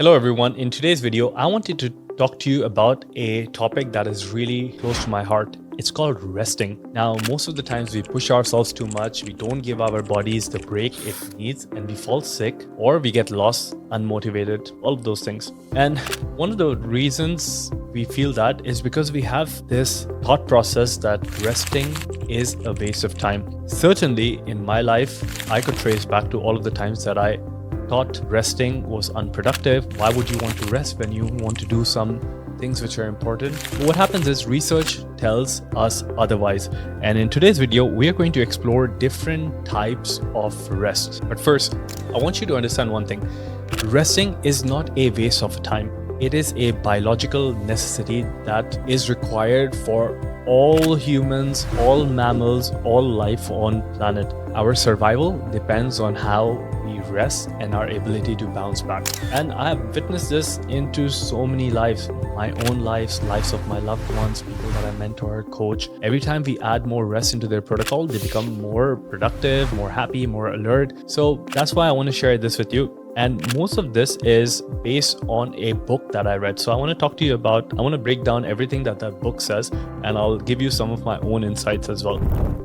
Hello everyone, in today's video, I wanted to talk to you about a topic that is really close to my heart. It's called resting. Now, most of the times we push ourselves too much, we don't give our bodies the break it needs, and we fall sick or we get lost, unmotivated, all of those things. And one of the reasons we feel that is because we have this thought process that resting is a waste of time. Certainly in my life, I could trace back to all of the times that I thought resting was unproductive. Why would you want to rest when you want to do some things which are important? But what happens is research tells us otherwise. And in today's video, we are going to explore different types of rest. But first, I want you to understand one thing. Resting is not a waste of time. It is a biological necessity that is required for all humans, all mammals, all life on planet. Our survival depends on how we rest and our ability to bounce back. And I have witnessed this into so many lives, my own lives, lives of my loved ones, people that I mentor, coach. Every time we add more rest into their protocol, they become more productive, more happy, more alert. So that's why I want to share this with you. And most of this is based on a book that I read. So I want to break down everything that book says, and I'll give you some of my own insights as well.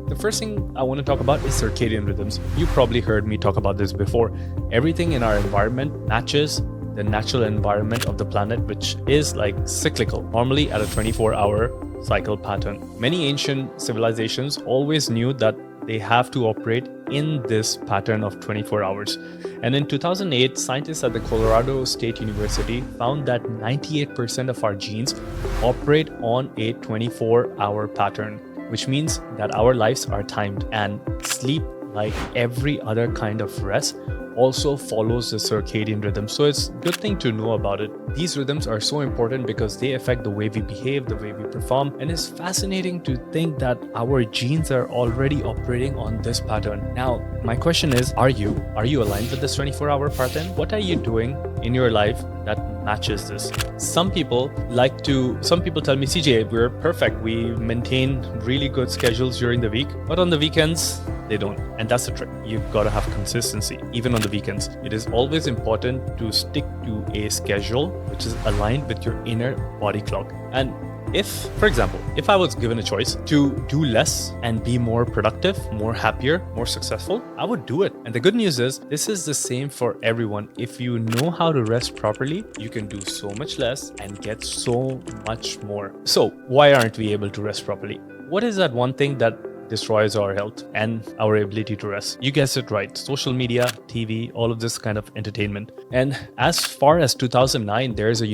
The first thing I want to talk about is circadian rhythms. You probably heard me talk about this before. Everything in our environment matches the natural environment of the planet, which is like cyclical, normally at a 24-hour cycle pattern. Many ancient civilizations always knew that they have to operate in this pattern of 24 hours. And in 2008, scientists at the Colorado State University found that 98% of our genes operate on a 24-hour pattern, which means that our lives are timed, and sleep, like every other kind of rest, also follows the circadian rhythm. So it's a good thing to know about it. These rhythms are so important because they affect the way we behave, the way we perform, and it's fascinating to think that our genes are already operating on this pattern. Now, my question is, are you aligned with this 24-hour pattern? What are you doing in your life that matches this? Some people tell me, CJ, we're perfect. We maintain really good schedules during the week, but on the weekends, they don't. And that's the trick. You've got to have consistency, even on the weekends. It is always important to stick to a schedule which is aligned with your inner body clock. And if, for example, if I was given a choice to do less and be more productive, more happier, more successful, I would do it. And the good news is, this is the same for everyone. If you know how to rest properly, you can do so much less and get so much more. So why aren't we able to rest properly? What is that one thing that destroys our health and our ability to rest? You guessed it right. Social media, TV, all of this kind of entertainment. And as far as 2009, there's a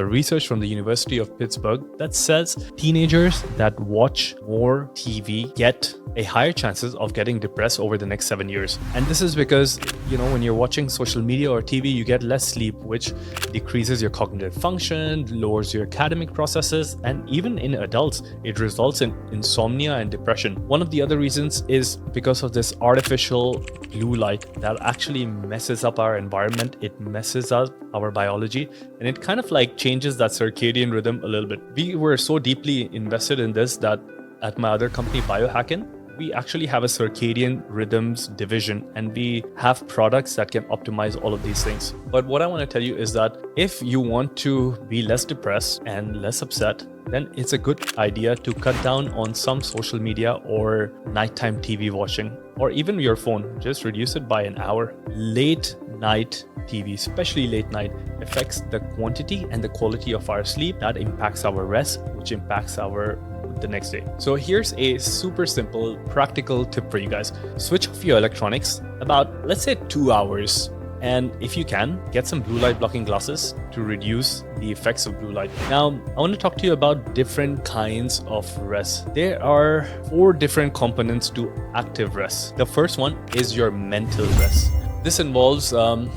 research from the University of Pittsburgh that says teenagers that watch more TV get a higher chances of getting depressed over the next 7 years. And this is because, when you're watching social media or TV, you get less sleep, which decreases your cognitive function, lowers your academic processes, and even in adults, it results in insomnia and depression. One of the other reasons is because of this artificial blue light that actually messes up our environment. It messes up our biology, and it kind of like changes that circadian rhythm a little bit. We were so deeply invested in this that at my other company, Biohacking, we actually have a circadian rhythms division, and we have products that can optimize all of these things. But what I want to tell you is that if you want to be less depressed and less upset, then it's a good idea to cut down on some social media or nighttime TV watching, or even your phone. Just reduce it by an hour. Late night TV, especially late night, affects the quantity and the quality of our sleep. That impacts our rest, which impacts the next day. So here's a super simple, practical tip for you guys. Switch off your electronics about, let's say, 2 hours. And if you can, get some blue light blocking glasses to reduce the effects of blue light. Now, I want to talk to you about different kinds of rest. There are 4 different components to active rest. The first one is your mental rest. This involves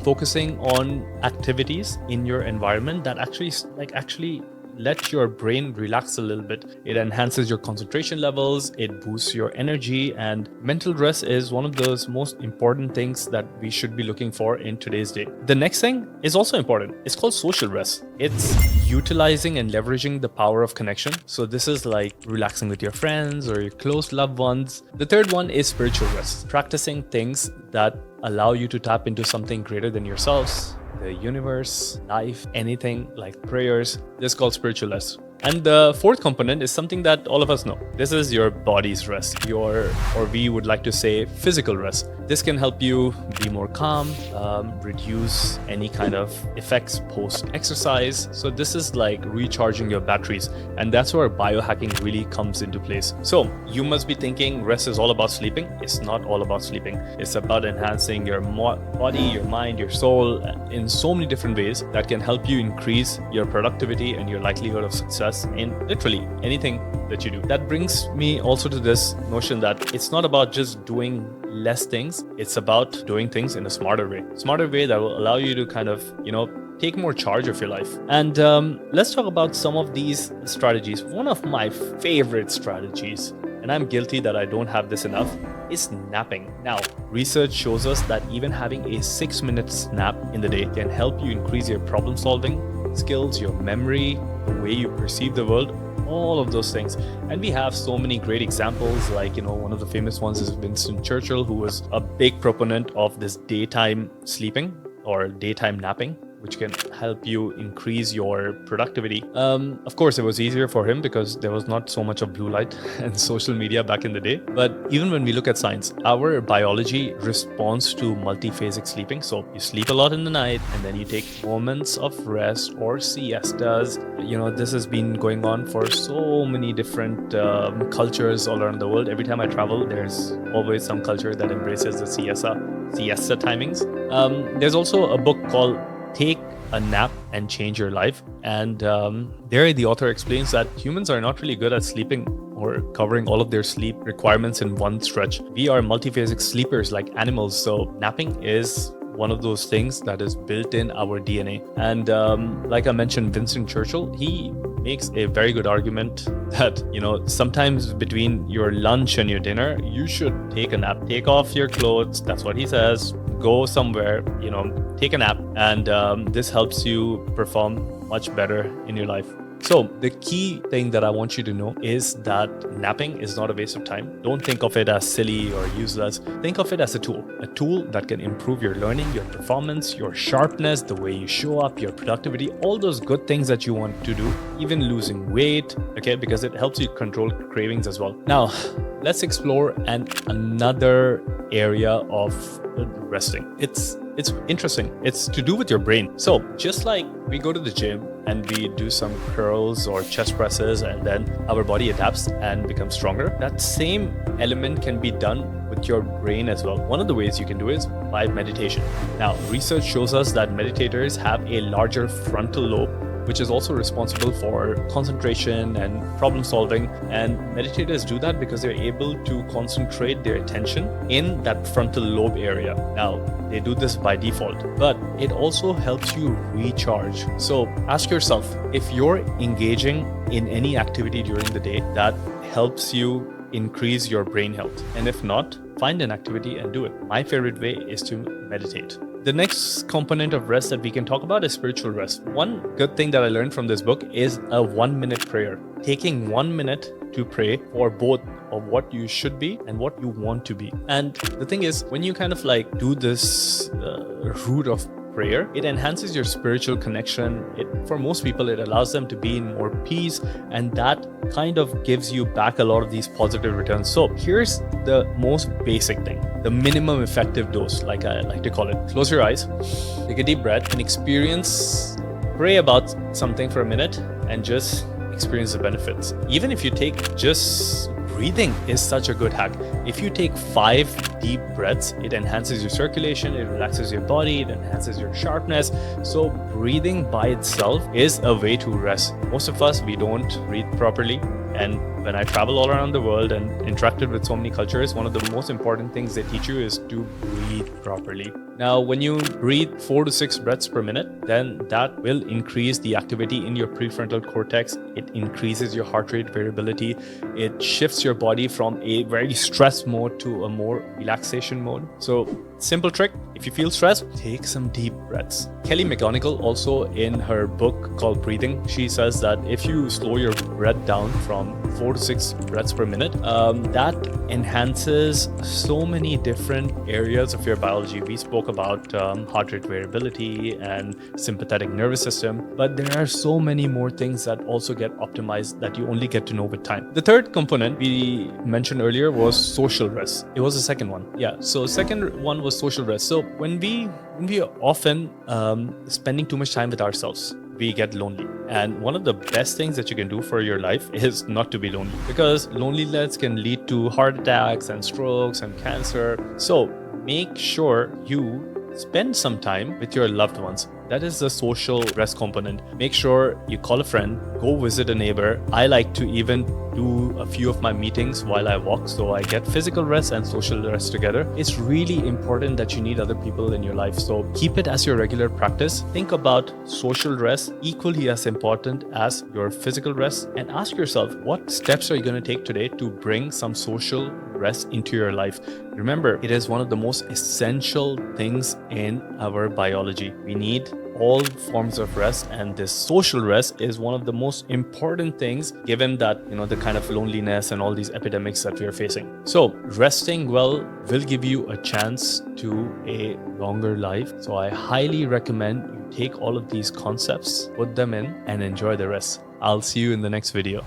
focusing on activities in your environment that actually let your brain relax a little bit. It enhances your concentration levels, it boosts your energy, and mental rest is one of those most important things that we should be looking for in today's day. The next thing is also important. It's called social rest. It's utilizing and leveraging the power of connection. So this is like relaxing with your friends or your close loved ones. The third one is spiritual rest, practicing things that allow you to tap into something greater than yourselves, the universe, life, anything like prayers. This is called spiritual rest. And the fourth component is something that all of us know. This is your body's rest, or we would like to say physical rest. This can help you be more calm, reduce any kind of effects post-exercise. So this is like recharging your batteries, and that's where biohacking really comes into place. So you must be thinking rest is all about sleeping. It's not all about sleeping. It's about enhancing your body, your mind, your soul in so many different ways that can help you increase your productivity and your likelihood of success in literally anything that you do. That brings me also to this notion that it's not about just doing less things. It's about doing things in a smarter way that will allow you to kind of, take more charge of your life. And let's talk about some of these strategies. One of my favorite strategies, and I'm guilty that I don't have this enough, is napping. Now, research shows us that even having a 6-minute nap in the day can help you increase your problem solving skills, your memory, the way you perceive the world, all of those things. And we have so many great examples, like, one of the famous ones is Winston Churchill, who was a big proponent of this daytime sleeping or daytime napping, which can help you increase your productivity. Of course, it was easier for him because there was not so much of blue light and social media back in the day. But even when we look at science, our biology responds to multiphasic sleeping. So you sleep a lot in the night and then you take moments of rest or siestas. This has been going on for so many different cultures all around the world. Every time I travel, there's always some culture that embraces the siesta timings. There's also a book called Take a Nap and Change Your Life. And there the author explains that humans are not really good at sleeping or covering all of their sleep requirements in one stretch. We are multiphasic sleepers like animals. So napping is one of those things that is built in our DNA. And like I mentioned, Winston Churchill, he makes a very good argument that, sometimes between your lunch and your dinner, you should take a nap, take off your clothes. That's what he says. Go somewhere, take a nap, and this helps you perform much better in your life. So the key thing that I want you to know is that napping is not a waste of time. Don't think of it as silly or useless. Think of it as a tool that can improve your learning, your performance, your sharpness, the way you show up, your productivity, all those good things that you want to do, even losing weight, okay, because it helps you control cravings as well. Now, let's explore another area of resting. It's interesting. It's to do with your brain. So just like we go to the gym and we do some curls or chest presses and then our body adapts and becomes stronger, that same element can be done with your brain as well. One of the ways you can do is by meditation. Now, research shows us that meditators have a larger frontal lobe, which is also responsible for concentration and problem solving. And meditators do that because they're able to concentrate their attention in that frontal lobe area. Now, they do this by default, but it also helps you recharge. So ask yourself, if you're engaging in any activity during the day that helps you increase your brain health, and if not, find an activity and do it. My favorite way is to meditate. The next component of rest that we can talk about is spiritual rest. One good thing that I learned from this book is a 1-minute prayer. Taking 1 minute to pray for both of what you should be and what you want to be. And the thing is, when you kind of like do this route of prayer, it enhances your spiritual connection. For most people, it allows them to be in more peace, and that kind of gives you back a lot of these positive returns. So here's the most basic thing, the minimum effective dose, like I like to call it. Close your eyes, take a deep breath, and pray about something for a minute and just experience the benefits. Even if you take just breathing is such a good hack. If you take 5 deep breaths, it enhances your circulation, it relaxes your body, it enhances your sharpness. So breathing by itself is a way to rest. Most of us, we don't breathe properly. And when I travel all around the world and interacted with so many cultures, one of the most important things they teach you is to breathe properly. Now, when you breathe 4 to 6 breaths per minute, then that will increase the activity in your prefrontal cortex. It increases your heart rate variability. It shifts your body from a very stress mode to a more relaxation mode. So, simple trick, if you feel stressed, take some deep breaths. Kelly McGonigal, also in her book called Breathing, she says that if you slow your breath down from 4 to 6 breaths per minute, that enhances so many different areas of your biology. We spoke about heart rate variability and sympathetic nervous system, but there are so many more things that also get optimized that you only get to know with time. The third component we mentioned earlier was social rest. It was the second one. Yeah, so second one was social rest. So when we are often spending too much time with ourselves, we get lonely. And one of the best things that you can do for your life is not to be lonely, because loneliness can lead to heart attacks and strokes and cancer. So make sure you spend some time with your loved ones. That is the social rest component. Make sure you call a friend, go visit a neighbor. I like to even do a few of my meetings while I walk, so I get physical rest and social rest together. It's really important that you need other people in your life, so keep it as your regular practice. Think about social rest equally as important as your physical rest, and ask yourself, what steps are you going to take today to bring some social rest into your life? Remember, it is one of the most essential things in our biology. We need all forms of rest, and this social rest is one of the most important things, given that, you know, the kind of loneliness and all these epidemics that we are facing. So resting well will give you a chance to a longer life. So I highly recommend you take all of these concepts, put them in, and enjoy the rest. I'll see you in the next video.